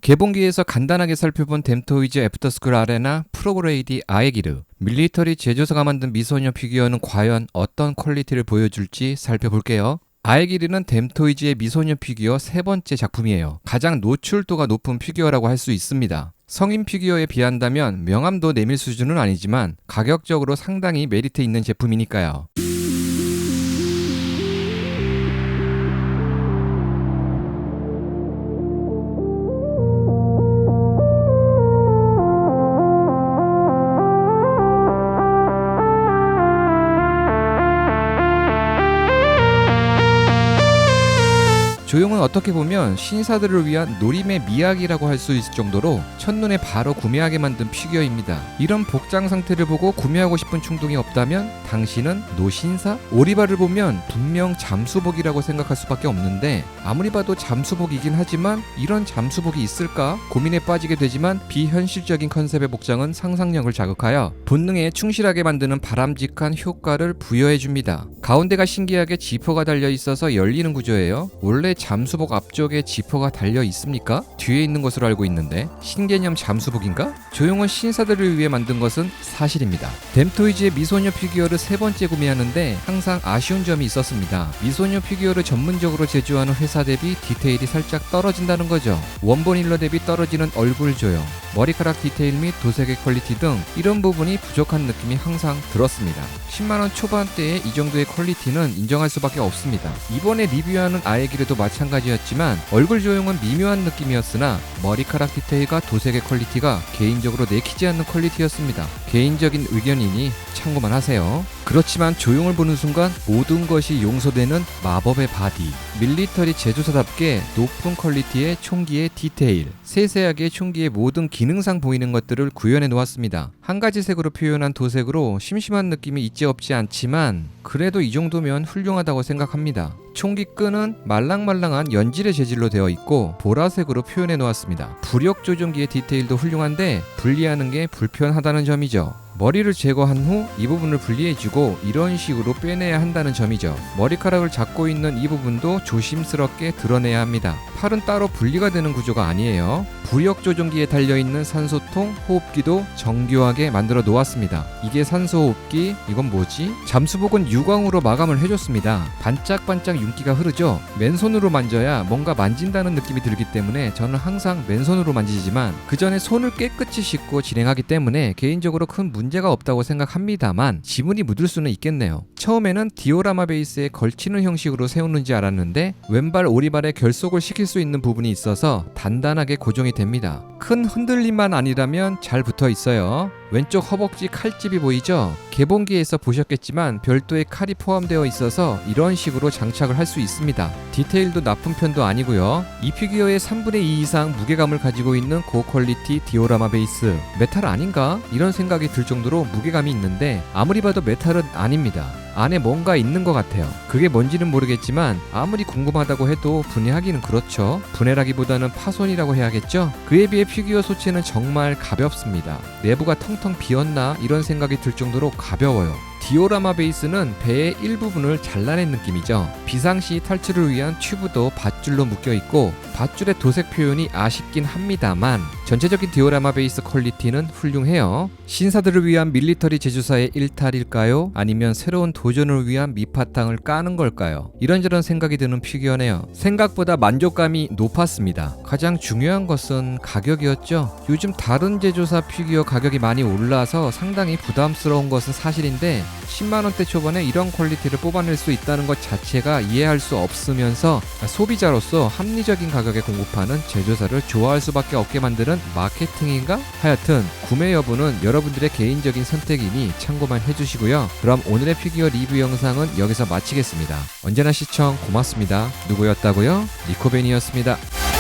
개봉기에서 간단하게 살펴본 댐토이즈 애프터스쿨 아레나, 프로그레이디 아에기르, 밀리터리 제조사가 만든 미소녀 피규어는 과연 어떤 퀄리티를 보여줄지 살펴볼게요. 아에기르는 댐토이즈의 미소녀 피규어 세 번째 작품이에요. 가장 노출도가 높은 피규어라고 할 수 있습니다. 성인 피규어에 비한다면 명암도 내밀 수준은 아니지만 가격적으로 상당히 메리트 있는 제품이니까요. 조용은 어떻게 보면 신사들을 위한 노림의 미학이라고 할 수 있을 정도로 첫눈에 바로 구매하게 만든 피규어입니다. 이런 복장 상태를 보고 구매하고 싶은 충동이 없다면 당신은 노신사? 오리발을 보면 분명 잠수복이라고 생각할 수밖에 없는데 아무리 봐도 잠수복이긴 하지만 이런 잠수복이 있을까 고민에 빠지게 되지만 비현실적인 컨셉의 복장은 상상력을 자극하여 본능에 충실하게 만드는 바람직한 효과를 부여해줍니다. 가운데가 신기하게 지퍼가 달려 있어서 열리는 구조예요. 원래 잠수복 앞쪽에 지퍼가 달려 있습니까? 뒤에 있는 것으로 알고 있는데 신개념 잠수복인가? 조용은 신사들을 위해 만든 것은 사실입니다. 댐토이즈의 미소녀 피규어를 세 번째 구매하는데 항상 아쉬운 점이 있었습니다. 미소녀 피규어를 전문적으로 제조하는 회사 대비 디테일이 살짝 떨어진다는 거죠. 원본 일러 대비 떨어지는 얼굴 조형, 머리카락 디테일 및 도색의 퀄리티 등 이런 부분이 부족한 느낌이 항상 들었습니다. 10만원 초반대의 이 정도의 퀄리티는 인정할 수밖에 없습니다. 이번에 리뷰하는 아에기르도 마찬가지였지만 얼굴 조형은 미묘한 느낌이었으나 머리카락 디테일과 도색의 퀄리티가 개인적으로 내키지 않는 퀄리티였습니다. 개인적인 의견이니 참고만 하세요. 그렇지만 조형을 보는 순간 모든 것이 용서되는 마법의 바디, 밀리터리 제조사답게 높은 퀄리티의 총기의 디테일, 세세하게 총기의 모든 기능상 보이는 것들을 구현해 놓았습니다. 한 가지 색으로 표현한 도색으로 심심한 느낌이 있지 없지 않지만 그래도 이 정도면 훌륭하다고 생각합니다. 총기 끈은 말랑말랑한 연질의 재질로 되어 있고 보라색으로 표현해 놓았습니다. 부력 조종기의 디테일도 훌륭한데 분리하는 게 불편하다는 점이죠. 머리를 제거한 후 이 부분을 분리해주고 이런 식으로 빼내야 한다는 점이죠. 머리카락을 잡고 있는 이 부분도 조심스럽게 드러내야 합니다. 팔은 따로 분리가 되는 구조가 아니에요. 부력 조종기에 달려있는 산소통, 호흡기도 정교하게 만들어 놓았습니다. 이게 산소호흡기? 이건 뭐지? 잠수복은 유광으로 마감을 해줬습니다. 반짝반짝 윤기가 흐르죠? 맨손으로 만져야 뭔가 만진다는 느낌이 들기 때문에 저는 항상 맨손으로 만지지만 그 전에 손을 깨끗이 씻고 진행하기 때문에 개인적으로 큰 문제가 없다고 생각합니다만 지문이 묻을 수는 있겠네요. 처음에는 디오라마 베이스에 걸치는 형식으로 세우는지 알았는데 왼발 오리발에 결속을 시킬 수 있는 부분이 있어서 단단하게 고정이 됩니다. 큰 흔들림만 아니라면 잘 붙어 있어요. 왼쪽 허벅지 칼집이 보이죠? 개봉기에서 보셨겠지만 별도의 칼이 포함되어 있어서 이런 식으로 장착을 할 수 있습니다. 디테일도 나쁜 편도 아니고요. 이 피규어의 3분의 2 이상 무게감을 가지고 있는 고퀄리티 디오라마 베이스. 메탈 아닌가? 이런 생각이 들 정도로 무게감이 있는데 아무리 봐도 메탈은 아닙니다. 안에 뭔가 있는 것 같아요. 그게 뭔지는 모르겠지만 아무리 궁금하다고 해도 분해하기는 그렇죠. 분해라기보다는 파손이라고 해야겠죠? 그에 비해 피규어 소체는 정말 가볍습니다. 내부가 텅텅 비었나 이런 생각이 들 정도로 가벼워요. 디오라마 베이스는 배의 일부분을 잘라낸 느낌이죠. 비상시 탈출을 위한 튜브도 밧줄로 묶여있고 밧줄의 도색 표현이 아쉽긴 합니다만 전체적인 디오라마 베이스 퀄리티는 훌륭해요. 신사들을 위한 밀리터리 제조사의 일탈일까요? 아니면 새로운 도전을 위한 밑바탕을 까는 걸까요? 이런저런 생각이 드는 피규어네요. 생각보다 만족감이 높았습니다. 가장 중요한 것은 가격이었죠. 요즘 다른 제조사 피규어 가격이 많이 올라서 상당히 부담스러운 것은 사실인데 10만원대 초반에 이런 퀄리티를 뽑아낼 수 있다는 것 자체가 이해할 수 없으면서 소비자로서 합리적인 가격에 공급하는 제조사를 좋아할 수밖에 없게 만드는 마케팅인가? 하여튼 구매 여부는 여러분들의 개인적인 선택이니 참고만 해주시고요. 그럼 오늘의 피규어 리뷰 영상은 여기서 마치겠습니다. 언제나 시청 고맙습니다. 누구였다고요? 니코벤이었습니다.